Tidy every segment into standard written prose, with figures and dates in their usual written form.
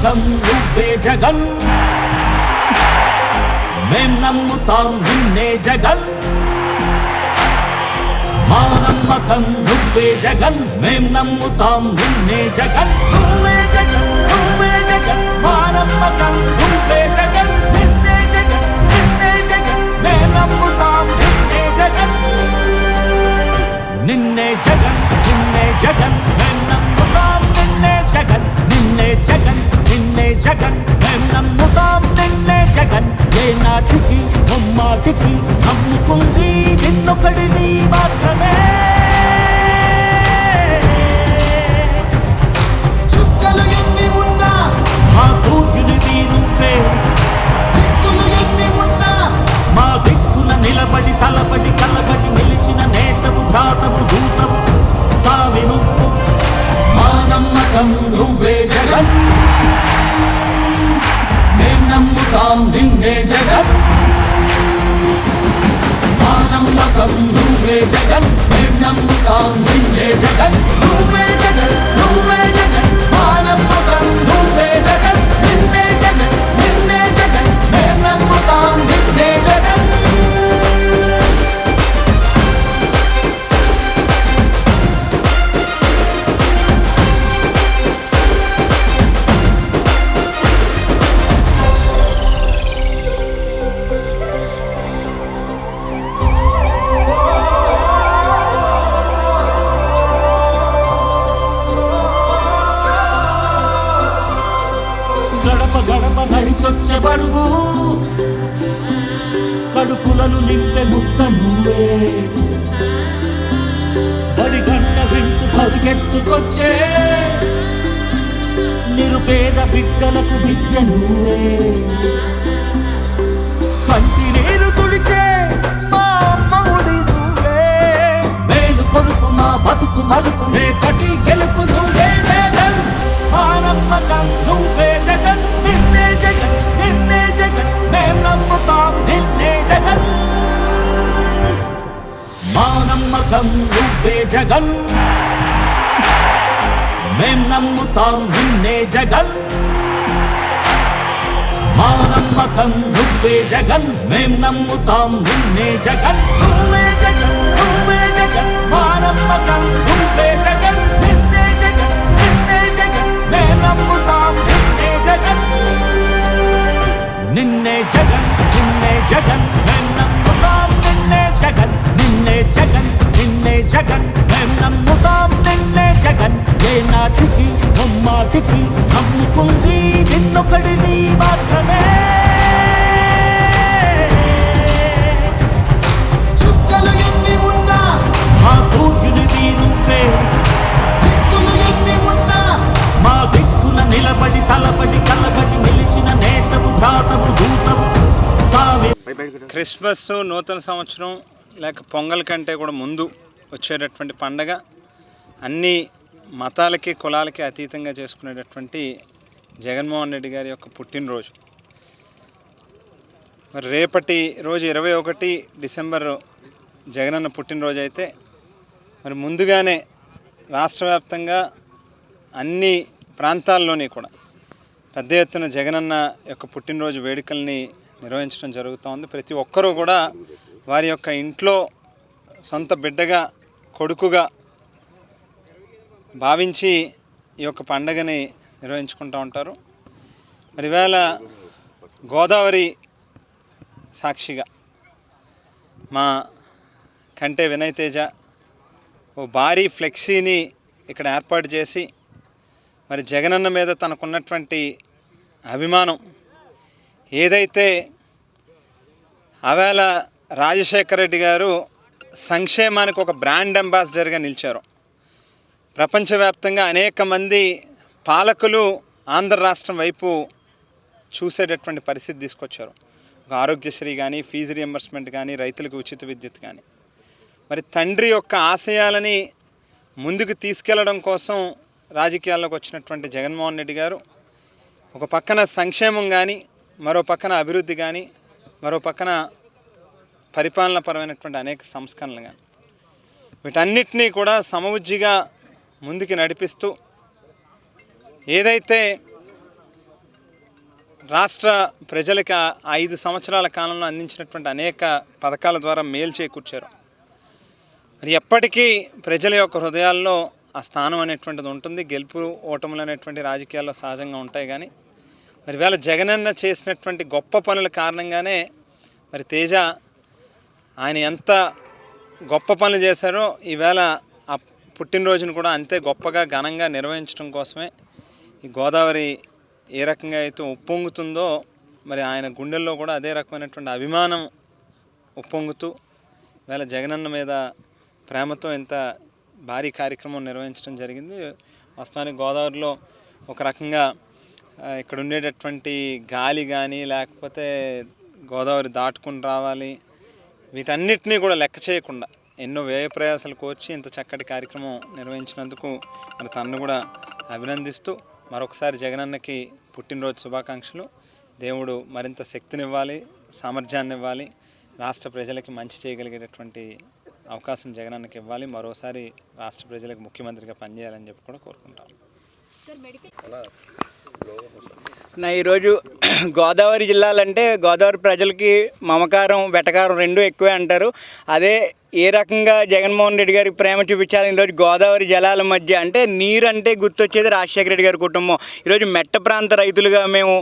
నమ్మకం నువ్వే జగన్ మేం నమ్ముతాం నిన్నే జగన్ మా నమ్మకం నువ్వే జగన్ మేం నమ్ముతాం నిన్నే జగన్ నువ్వే జగన్ నువ్వే జగన్ మా నమ్మకం నువ్వే జగన్ నిన్నే జగన్ నిన్నే జగన్ మేం నమ్ముతాం నిన్నే జగన్ నిన్నే జగన్ నిన్నే జగన్ మేం నమ్ముతాం నిన్నే జగన్ నిన్నే జగన్ నిన్నే జగన్ మేం నమ్ముతాం నిన్నే జగన్ ఏ నాటికి నమ్మాటికి నమ్ముకుంది నిన్నొకడిని మాత్రమే చుక్కలు ఎన్ని ఉన్నా మా సూర్యునివి నువ్వే దిక్కులు ఎన్ని ఉన్నా మా దిక్కున నిలబడి తలబడి కలబడి నిలిచిన నేతవు భ్రాతవు దూతవు సావి నువ్వు మా నమ్మకం నువ్వే జగన్ మేం నమ్ముతాం నిన్నే జగన్ మా నమ్మకం నువ్వే జగన్ మేం నమ్ముతాం నిన్నే జగన్ నువ్వే జగన్ నువ్వే జగన్ మా నమ్మకం నువ్వే జగన్ నిన్నే జగన్ నిన్నే జగన్ మేం నమ్ముతాం నిన్నే జగన్ గడప గడప నడిచొచ్చే బడుగు కడుపులను నింపే ముద్ద నువ్వే బడి గంట వింటూ పరిగెత్తుకొచ్చే నిరుపేద బిడ్డలకు విద్య నువ్వే కంటి నీరు తుడిచే మా అమ్మఒడి నువ్వే మేలు కొడుకు మా బతుకు మలుపు రేపటి గెలుపు నువ్వే జగన్ మా నమ్మకం నువ్వే జగన్ నిన్నే జగన్ నిన్నే జగన్ మేం నమ్ముతాం నిన్నే జగన్ మా నమ్మకం నువ్వే జగన్ మేం నమ్ముతాం నిన్నే జగన్ మా నమ్మకం నువ్వే జగన్ మేం నమ్ముతాం నిన్నే జగన్ నువ్వే జగన్ నువ్వే జగన్ మా నమ్మకం నువ్వే జగన్ నిన్నే జగన్ నిన్నే జగన్ మేం నమ్ముతాం నిన్నే జగన్ నిన్నే జగన్ నిన్నే జగన్ మేం నమ్ముతాం నిన్నే జగన్ నిన్నే జగన్ నిన్నే జగన్ మేం నమ్ముతాం నిన్నే జగన్ ఏ నాటికి నమ్మాటికి నమ్ముకుంది నిన్నొకడిని మాత్రమే చుక్కలు ఎన్ని ఉన్నా మా సూర్యునివి నువ్వే దిక్కులు ఎన్ని ఉన్నా మా దిక్కున నిలబడి తలబడి కలబడి నిలిచిన నేతవు భ్రాతవు దూతవు సావి క్రిస్మస్ నూతన సంవత్సరం లేక పొంగల్ కంటే కూడా ముందు వచ్చేటటువంటి పండగ అన్ని మతాలకి కులాలకి అతీతంగా చేసుకునేటటువంటి జగన్మోహన్ రెడ్డి గారి యొక్క పుట్టినరోజు. మరి రేపటి రోజు 21 డిసెంబర్ జగనన్న పుట్టినరోజు అయితే మరి ముందుగానే రాష్ట్ర వ్యాప్తంగా అన్ని ప్రాంతాల్లోని కూడా పెద్ద ఎత్తున జగనన్న యొక్క పుట్టినరోజు వేడుకల్ని నిర్వహించడం జరుగుతూ ఉంది. ప్రతి ఒక్కరూ కూడా వారి యొక్క ఇంట్లో సొంత బిడ్డగా కొడుకుగా భావించి ఈ యొక్క పండగని నిర్వహించుకుంటూ ఉంటారు. మరి ఇవాళ గోదావరి సాక్షిగా మా కంటే వినయ్ తేజ ఓ భారీ ఫ్లెక్సీని ఇక్కడ ఏర్పాటు చేసి మరి జగనన్న మీద తనకున్నటువంటి అభిమానం ఏదైతే ఆవేళ రాజశేఖర రెడ్డి గారు సంక్షేమానికి ఒక బ్రాండ్ అంబాసిడర్గా నిలిచారు. ప్రపంచవ్యాప్తంగా అనేక మంది పాలకులు ఆంధ్ర రాష్ట్రం వైపు చూసేటటువంటి పరిస్థితి తీసుకొచ్చారు. ఒక ఆరోగ్యశ్రీ కానీ, ఫీజు రియంబర్స్మెంట్ కానీ, రైతులకు ఉచిత విద్యుత్ కానీ. మరి తండ్రి యొక్క ఆశయాలని ముందుకు తీసుకెళ్లడం కోసం రాజకీయాల్లోకి వచ్చినటువంటి జగన్మోహన్ రెడ్డి గారు ఒక పక్కన సంక్షేమం కానీ, మరో పక్కన అభివృద్ధి కానీ, మరో పక్కన పరిపాలనాపరమైనటువంటి అనేక సంస్కరణలు కానీ వీటన్నిటినీ కూడా సమవుజ్జిగా ముందుకు నడిపిస్తూ ఏదైతే రాష్ట్ర ప్రజలకి 5 సంవత్సరాల కాలంలో అందించినటువంటి అనేక పథకాల ద్వారా మేలు చేకూర్చారు. మరి ఎప్పటికీ ప్రజల యొక్క హృదయాల్లో ఆ స్థానం అనేటువంటిది ఉంటుంది. గెలుపు ఓటములు అనేటువంటి రాజకీయాల్లో సహజంగా ఉంటాయి. కానీ మరి వేళ జగనన్న చేసినటువంటి గొప్ప పనుల కారణంగానే మరి తేజ ఆయన ఎంత గొప్ప పనులు చేశారో ఈవేళ ఆ పుట్టినరోజును కూడా అంతే గొప్పగా ఘనంగా నిర్వహించడం కోసమే ఈ గోదావరి ఏ రకంగా అయితే ఉప్పొంగుతుందో మరి ఆయన గుండెల్లో కూడా అదే రకమైనటువంటి అభిమానం ఉప్పొంగుతూ వేళ జగనన్న మీద ప్రేమతో ఇంత భారీ కార్యక్రమం నిర్వహించడం జరిగింది. వాస్తవానికి గోదావరిలో ఒక రకంగా ఇక్కడ ఉండేటటువంటి గాలి కానీ లేకపోతే గోదావరి దాటుకుని రావాలి వీటన్నిటినీ కూడా లెక్క చేయకుండా ఎన్నో వ్యయ ప్రయాసాలు కోర్చి ఇంత చక్కటి కార్యక్రమం నిర్వహించినందుకు మరి తనను కూడా అభినందిస్తూ మరొకసారి జగనన్నకి పుట్టినరోజు శుభాకాంక్షలు. దేవుడు మరింత శక్తినివ్వాలి, సామర్థ్యాన్ని ఇవ్వాలి, రాష్ట్ర ప్రజలకి మంచి చేయగలిగేటటువంటి అవకాశం జగనన్నకి ఇవ్వాలి. మరోసారి రాష్ట్ర ప్రజలకు ముఖ్యమంత్రిగా పనిచేయాలని చెప్పి కూడా కోరుకుంటాం. ఈరోజు గోదావరి జిల్లాలంటే గోదావరి ప్రజలకి మమకారం వెటకారం రెండూ ఎక్కువే అంటారు. అదే ఏ రకంగా జగన్మోహన్ రెడ్డి గారికి ప్రేమ చూపించాలి ఈరోజు గోదావరి జలాల మధ్య అంటే నీరు అంటే గుర్తొచ్చేది రాజశేఖర రెడ్డి గారి కుటుంబం. ఈరోజు మెట్ట ప్రాంత రైతులుగా మేము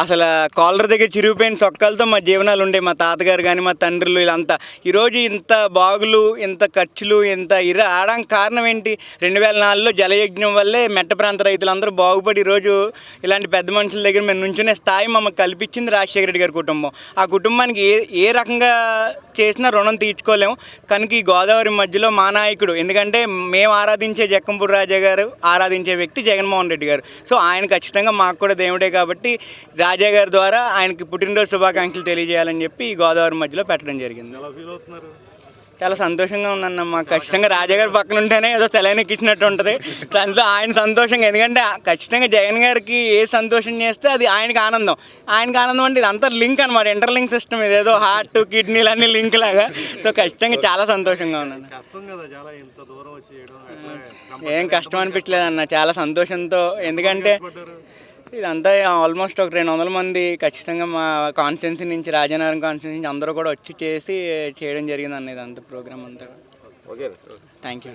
అసలు కాలర్ దగ్గర చిరిగిపోయిన చొక్కాలతో మా జీవనాలు ఉండే మా తాతగారు కానీ మా తండ్రులు వీళ్ళంతా. ఈరోజు ఇంత బాగులు ఇంత ఖర్చులు ఇంత ఆడడానికి కారణం ఏంటి? 2004లో జలయజ్ఞం వల్లే మెట్ట ప్రాంత రైతులందరూ బాగుపడి ఈరోజు ఇలాంటి పెద్ద మనుషుల దగ్గర మేము నుంచునే స్థాయి మమ్మల్ని కల్పించింది రాజశేఖర రెడ్డి గారి కుటుంబం. ఆ కుటుంబానికి ఏ రకంగా చేసినా రుణం తీర్చుకోలేము. కనుక ఈ గోదావరి మధ్యలో మా నాయకుడు, ఎందుకంటే మేము ఆరాధించే జక్కంపూడి రాజా గారు ఆరాధించే వ్యక్తి జగన్మోహన్ రెడ్డి గారు. సో ఆయన ఖచ్చితంగా మాకు కూడా దేవుడే కాబట్టి రాజా గారి ద్వారా ఆయనకి పుట్టినరోజు శుభాకాంక్షలు తెలియజేయాలని చెప్పి ఈ గోదావరి మధ్యలో పెట్టడం జరిగింది. చాలా సంతోషంగా ఉందన్న. మాకు ఖచ్చితంగా రాజాగారి పక్కన ఉంటేనే ఏదో సెలైనెక్కించినట్టు ఉంటుంది. దాంట్లో ఆయన సంతోషంగా, ఎందుకంటే ఖచ్చితంగా జగన్ గారికి ఏ సంతోషం చేస్తే అది ఆయనకి ఆనందం. అంటే ఇదంతా లింక్ అనమాట, ఇంటర్లింక్ సిస్టమ్. ఇదేదో హార్ట్ కిడ్నీలు అన్ని లింక్ లాగా. సో ఖచ్చితంగా చాలా సంతోషంగా ఉందన్న. ఏం కష్టం అనిపించలేదన్న, చాలా సంతోషంతో. ఎందుకంటే ఇదంతా ఆల్మోస్ట్ ఒక 200 మంది ఖచ్చితంగా మా కాన్స్టిట్యున్సీ నుంచి, రాజానగరం కాన్స్టిట్యున్సీ నుంచి అందరూ కూడా వచ్చి చేయడం జరిగింది అన్న. ఇదంతా ప్రోగ్రామ్ అంతా. Thank you.